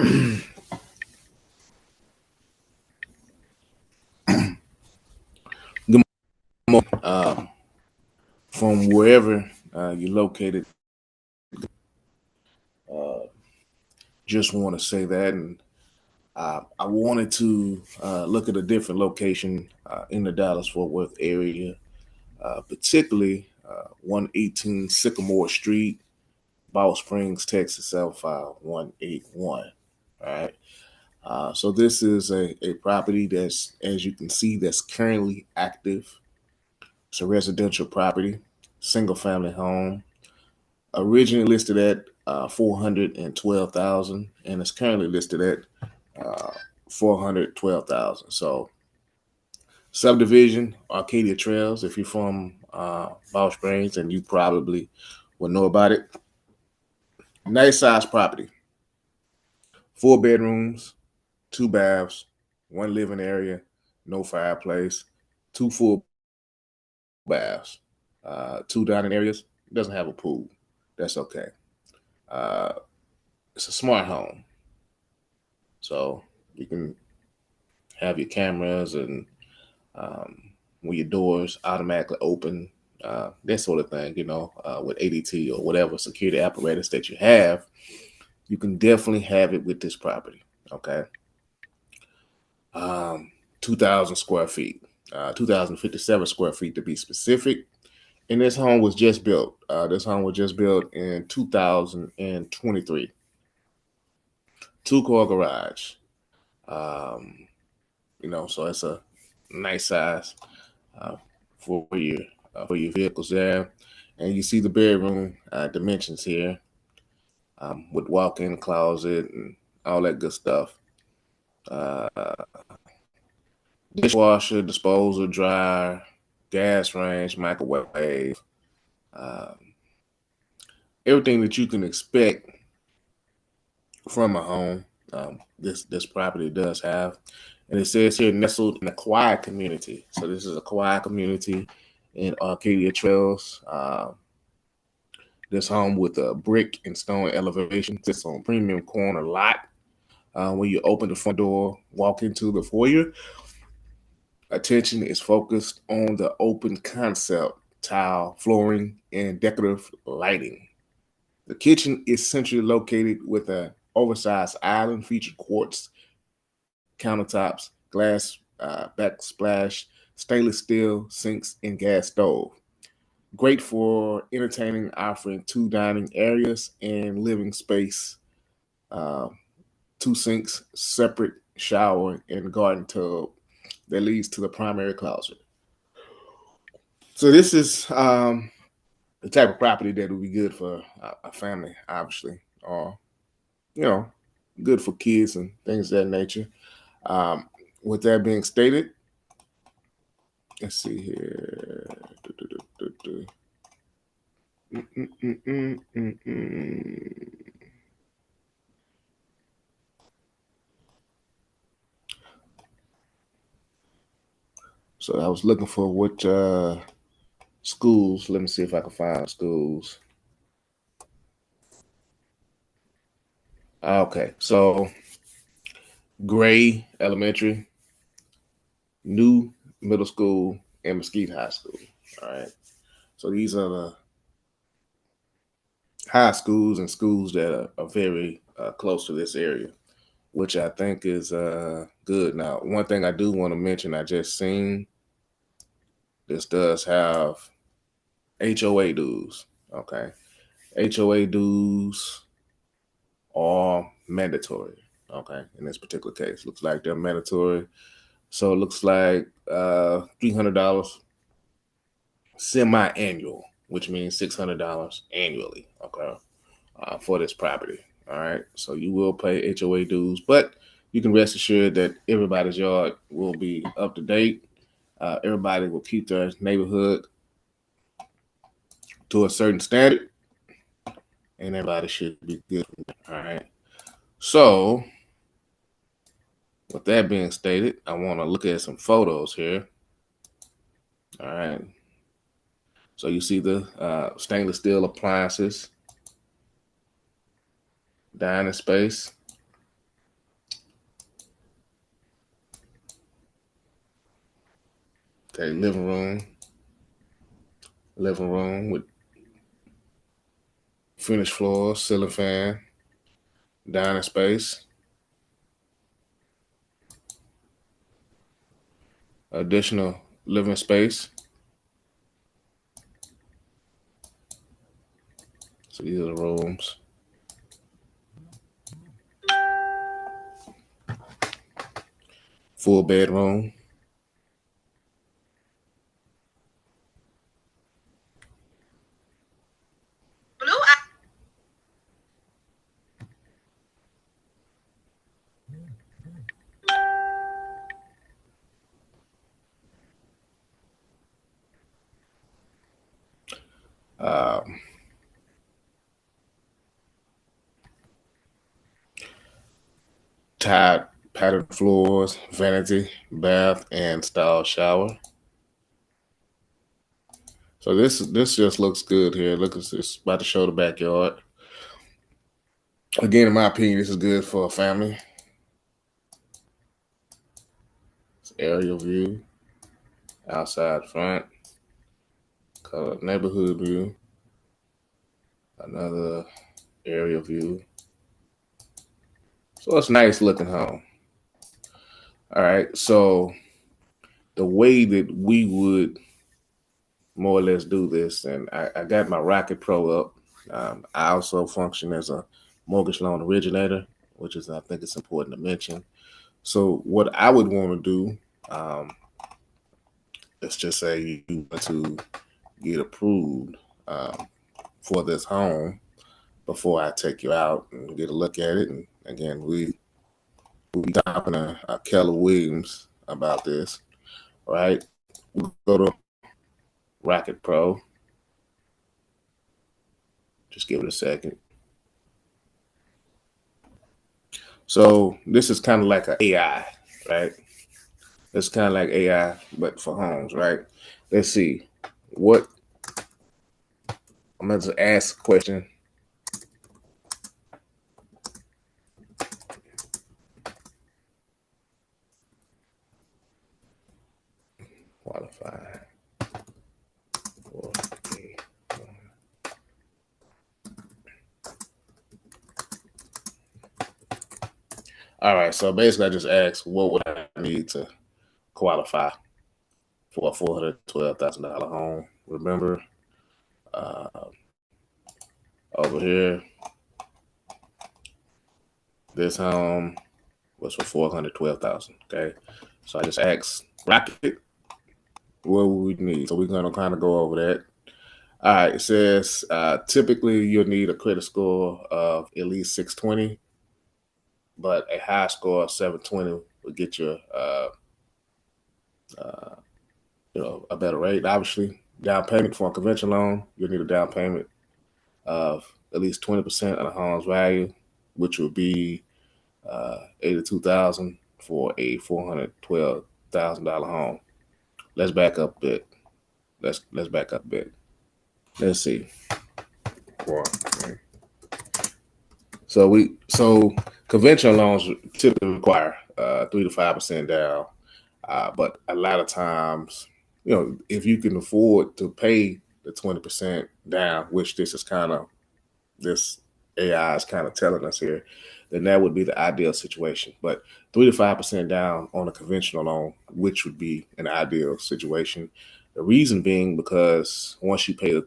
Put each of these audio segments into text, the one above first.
Good morning. From wherever you're located, uh, just want to say that. And I wanted to look at a different location in the Dallas Fort Worth area, particularly 118 Sycamore Street, Balch Springs, Texas 75181. All right. So this is a property that's, as you can see, that's currently active. It's a residential property, single family home, originally listed at 412,000, and it's currently listed at 412,000. So subdivision, Arcadia Trails. If you're from Balch Springs, and you probably will know about it. Nice size property, 4 bedrooms, 2 baths, 1 living area, no fireplace, 2 full baths, 2 dining areas. It doesn't have a pool. That's okay. Uh, it's a smart home, so you can have your cameras and when your doors automatically open, that sort of thing, with ADT or whatever security apparatus that you have, you can definitely have it with this property. Okay. 2,000 square feet, 2,057 square feet to be specific. And this home was just built. This home was just built in 2023. 2-car garage. Um, so it's a nice size uh, for your vehicles there. And you see the bedroom dimensions here, with walk-in closet and all that good stuff. Uh, Dishwasher, disposal, dryer, gas range, microwave, um, everything that you can expect from a home. This property does have, and it says here nestled in a quiet community. So this is a quiet community in Arcadia Trails. This home with a brick and stone elevation sits on premium corner lot. When you open the front door, walk into the foyer, attention is focused on the open concept, tile, flooring, and decorative lighting. The kitchen is centrally located with an oversized island featured quartz countertops, glass backsplash, stainless steel sinks, and gas stove. Great for entertaining, offering 2 dining areas and living space, uh, 2 sinks, separate shower, and garden tub that leads to the primary closet. So this is the type of property that would be good for a family, obviously, or you know, good for kids and things of that nature. Um, with that being stated, let's see here. So I was looking for what schools. Let me see if I can find schools. Okay, so Gray Elementary, New Middle School, and Mesquite High School. All right. So these are the high schools and schools that are very close to this area, which I think is good. Now, one thing I do want to mention, I just seen this does have HOA dues. Okay. HOA dues are mandatory. Okay. In this particular case, looks like they're mandatory. So it looks like $300 semi-annual, which means $600 annually. Okay. For this property. All right. So you will pay HOA dues, but you can rest assured that everybody's yard will be up to date. Everybody will keep their neighborhood to a certain standard, and everybody should be good. All right. So, with that being stated, I want to look at some photos here. All right. So you see the stainless steel appliances, dining space. Okay, living room with finished floor, ceiling fan, dining space, additional living space. So these are the rooms. Full bedroom. Um, Tiled patterned floors, vanity, bath, and style shower. So this just looks good here. Look, it's about to show the backyard. Again, in my opinion, this is good for a family. It's aerial view, outside front, color neighborhood view, another aerial view. So it's a nice looking home. All right. So the way that we would more or less do this, and I got my Rocket Pro up. I also function as a mortgage loan originator, which is I think it's important to mention. So what I would want to do, let's just say you want to get approved um, for this home before I take you out and get a look at it. And again, we'll be talking to Keller Williams about this, right? We'll go to Rocket Pro. Just give it a second. So this is kind of like an AI, right? It's kind of like AI, but for homes, right? Let's see. What I'm going to ask a question. Qualify for a All right. So basically, I just asked, what would I need to qualify for a $412,000 home? Remember, uh, over here, this home was for 412,000. Okay. So I just asked Rocket, what would we need? So we're gonna kind of go over that. All right, it says typically you'll need a credit score of at least 620, but a high score of 720 will get you, uh, a better rate. Obviously, down payment for a conventional loan, you'll need a down payment of at least 20% of the home's value, which would be 82,000 for a $412,000 home. Let's back up a bit. Let's back up a bit. Let's see. So conventional loans typically require 3 to 5% down, but a lot of times, if you can afford to pay the 20% down, which this AI is kind of telling us here, then that would be the ideal situation. But 3 to 5% down on a conventional loan, which would be an ideal situation. The reason being because once you pay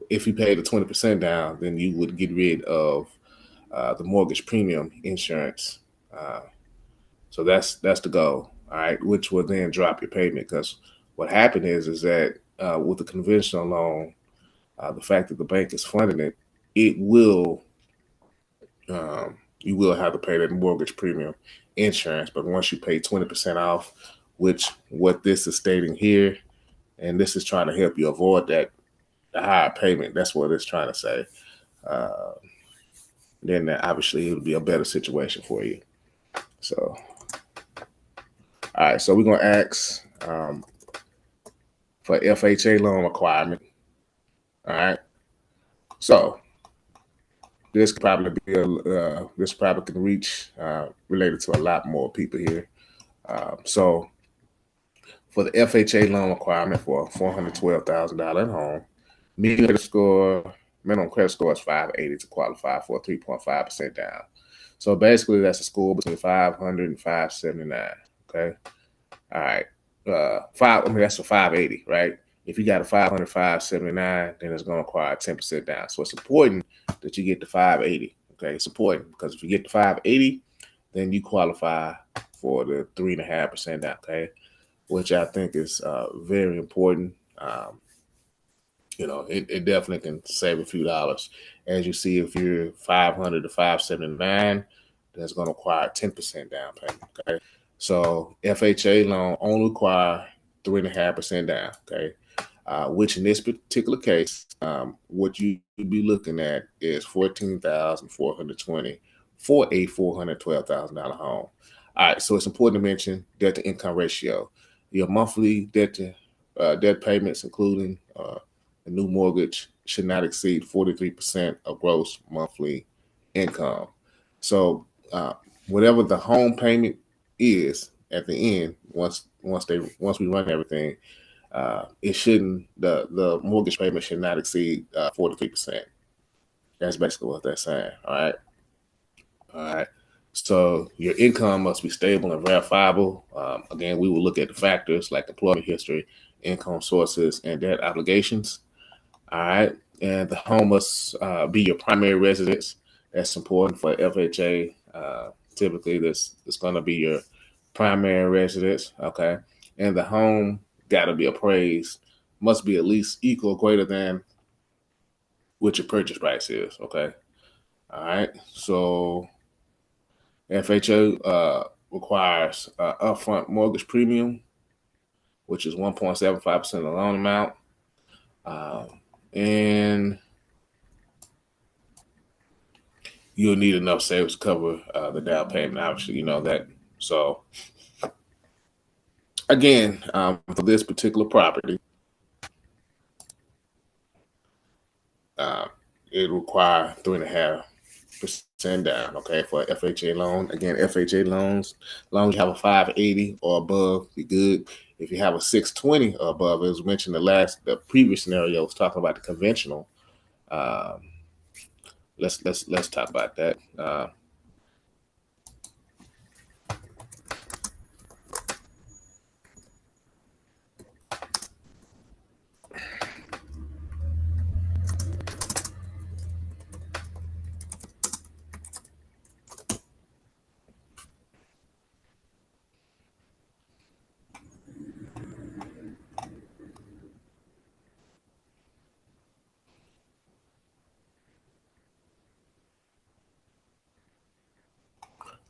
if you pay the 20% down, then you would get rid of the mortgage premium insurance. Uh, so that's the goal, all right, which will then drop your payment because what happened is that with the conventional loan, the fact that the bank is funding it, it will you will have to pay that mortgage premium insurance. But once you pay 20% off, which what this is stating here, and this is trying to help you avoid that the higher payment. That's what it's trying to say. Uh, then obviously it would be a better situation for you. So, all right. So we're gonna ask for FHA loan requirement. All right. So this probably can reach related to a lot more people here. So for the FHA loan requirement for a $412,000 home, minimum credit score is 580 to qualify for a 3.5% down. So basically, that's a score between 500 and 579. Okay. All right. That's a 580, right? If you got a 500, 579, then it's going to require a 10% down. So it's important that you get the 580. Okay. It's important because if you get the 580, then you qualify for the 3.5% down. Okay. Which I think is very important. It definitely can save a few dollars. As you see, if you're 500 to 579, that's going to require 10% down payment. Okay. So FHA loan only require 3.5% down. Okay. Which in this particular case, what you would be looking at is $14,420 for a $412,000 home. All right. So it's important to mention debt to income ratio. Your monthly debt payments, including a new mortgage, should not exceed 43% of gross monthly income. So whatever the home payment is at the end, once we run everything, the mortgage payment should not exceed 43%. That's basically what they're saying. All right. So your income must be stable and verifiable. Again, we will look at the factors like employment history, income sources, and debt obligations. All right. And the home must be your primary residence. That's important for FHA. Typically, this is going to be your primary residence. Okay. And the home got to be appraised, must be at least equal or greater than what your purchase price is. Okay. All right. So FHA requires upfront mortgage premium, which is 1.75% of the loan amount. And you'll need enough savings to cover the down payment. Obviously, you know that. So, again, for this particular property, it require 3.5% down. Okay, for an FHA loan. Again, FHA loans, as long as you have a 580 or above, you're good. If you have a 620 or above, as mentioned the previous scenario was talking about the conventional. Let's talk about that.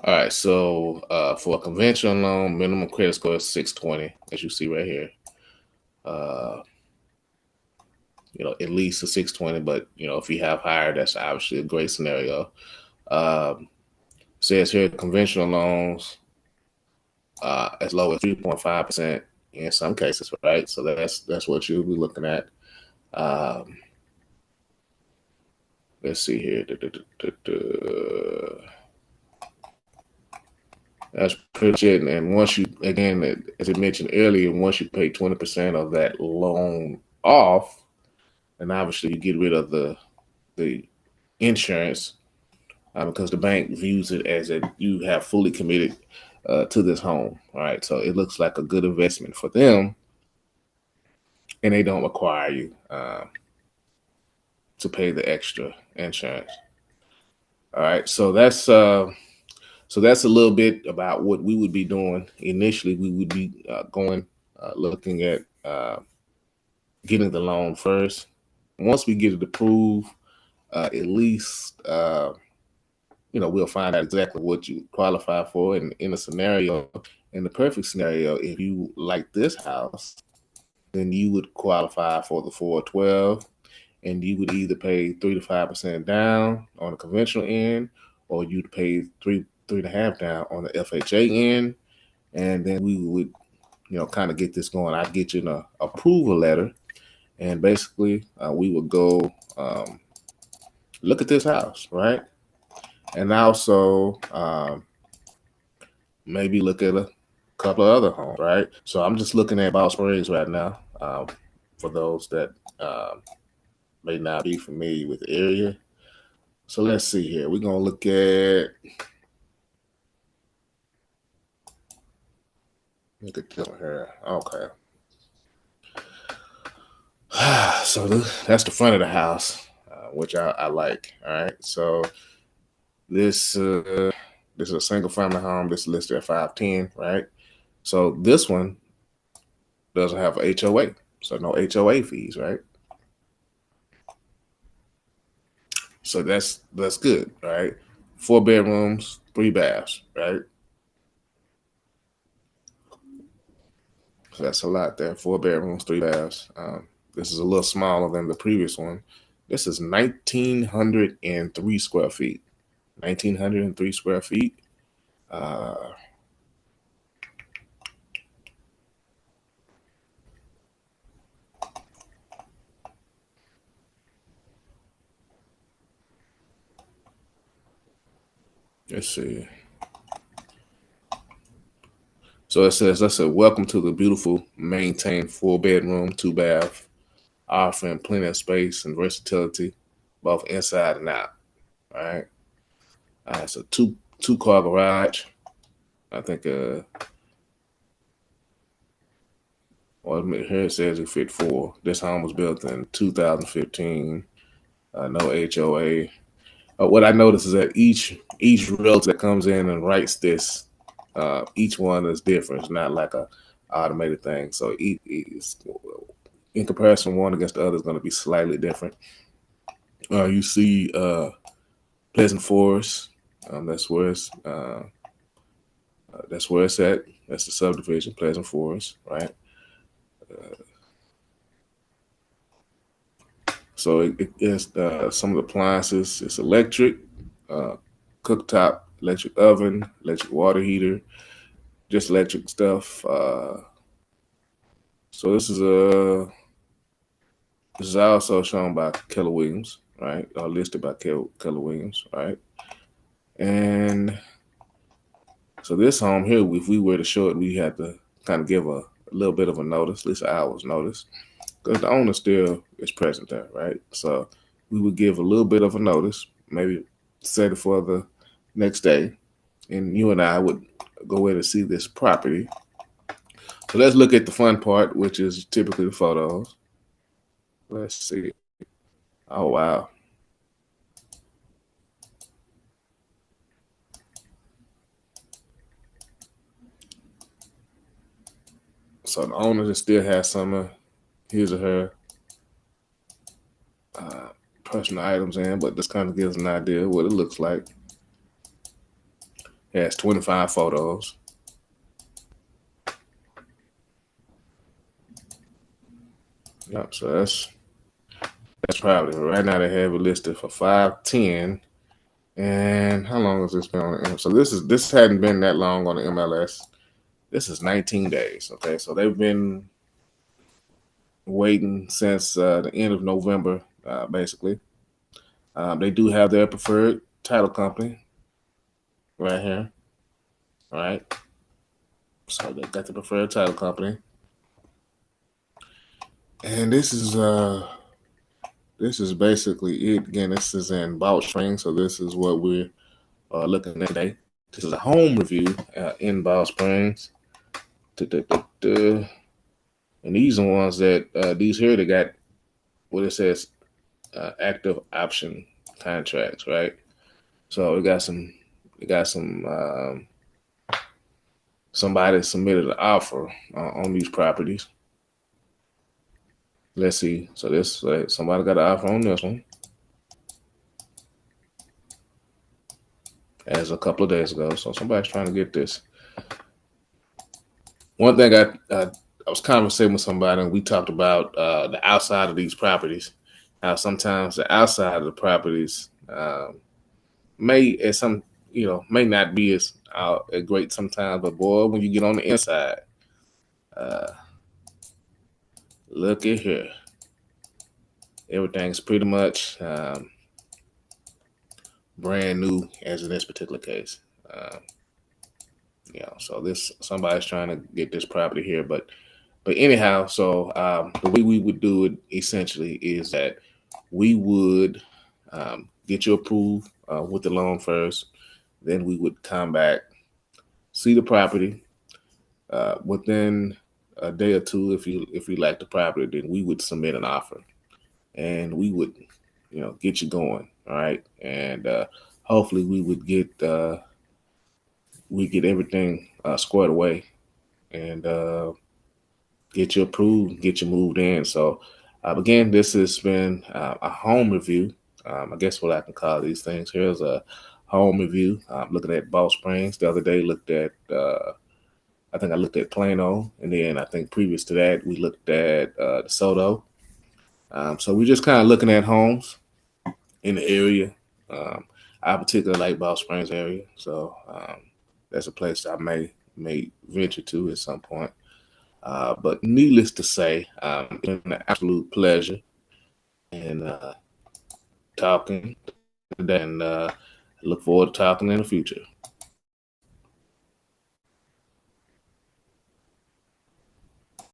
All right, so for a conventional loan, minimum credit score is 620, as you see right here. At least a 620, but if you have higher, that's obviously a great scenario. Says here conventional loans as low as 3.5% in some cases, right? So that's what you'll be looking at. Let's see here. That's pretty much it. And once you, again, as I mentioned earlier, once you pay 20% of that loan off, then obviously you get rid of the insurance because the bank views it as that you have fully committed to this home. All right. So it looks like a good investment for them, and they don't require you to pay the extra insurance. All right. So that's a little bit about what we would be doing. Initially, we would be looking at getting the loan first. Once we get it approved, at least we'll find out exactly what you qualify for. And in the perfect scenario, if you like this house, then you would qualify for the 412, and you would either pay 3 to 5% down on the conventional end, or you'd pay 3.5 down on the FHA end, and then we would, kind of get this going. I'd get you an approval letter, and basically we would go look at this house, right? And also maybe look at a couple of other homes, right? So I'm just looking at Balch Springs right now. For those that may not be familiar with the area. So let's see here. We're gonna look at this one here. Okay. So that's the front of the house, which I like. All right. So this is a single family home. This is listed at 510, right? So this one doesn't have a HOA, so no HOA fees, right? So that's good, right? 4 bedrooms, 3 baths, right? So that's a lot there. 4 bedrooms, 3 baths. This is a little smaller than the previous one. This is 1,903 square feet. 1,903 square feet. Uh, let's see. So it says, let's say, welcome to the beautiful, maintained 4 bedroom, 2 bath, offering plenty of space and versatility, both inside and out. All right. So two car garage. I think well, here it says it fit 4. This home was built in 2015. No HOA. What I noticed is that each realtor that comes in and writes this, each one is different. It's not like a automated thing. So in comparison, one against the other is going to be slightly different. You see Pleasant Forest. That's where it's at. That's the subdivision, Pleasant Forest, right? So it is some of the appliances. It's electric, uh, cooktop, electric oven, electric water heater, just electric stuff. So this is also shown by Keller Williams, right? Or listed by Keller Williams, right? And so this home here, if we were to show it, we had to kind of give a little bit of a notice, at least an hour's notice, because the owner still is present there, right? So we would give a little bit of a notice, maybe set it for the next day, and you and I would go in and see this property. So let's look at the fun part, which is typically the photos. Let's see. Oh, wow. So the owner just still has some of his or her uh, personal items in, but this kind of gives an idea of what it looks like. It has 25 photos. Yep, so that's probably right now they have it listed for 510. And how long has this been on the MLS? So this hadn't been that long on the MLS. This is 19 days. Okay, so they've been waiting since the end of November, basically. They do have their preferred title company right here. All right. So they got the preferred title company. And this is basically it. Again, this is in Balch Springs, so this is what we're looking at today. This is a home review in Balch Springs. And these are ones that these here they got what it says active option contracts, right? So we got some somebody submitted an offer on these properties. Let's see. So this somebody got an offer on this one as a couple of days ago. So somebody's trying to get this. One thing I was conversating with somebody and we talked about the outside of these properties. How sometimes the outside of the properties may not be as great sometimes, but boy, when you get on the inside, uh, look at here. Everything's pretty much brand new, as in this particular case. So somebody's trying to get this property here, but anyhow, so the way we would do it essentially is that we would get you approved with the loan first. Then we would come back, see the property. Within a day or two, if you like the property, then we would submit an offer, and we would get you going. All right, and hopefully we get everything squared away, and get you approved, get you moved in. So again, this has been a home review. I guess what I can call these things. Here's a home review. I'm looking at Balch Springs. The other day looked at I think I looked at Plano, and then I think previous to that we looked at DeSoto. So we're just kind of looking at homes in the area. I particularly like Balch Springs area, so that's a place I may venture to at some point. But needless to say, it's been an absolute pleasure and talking today, and look forward to talking in the future.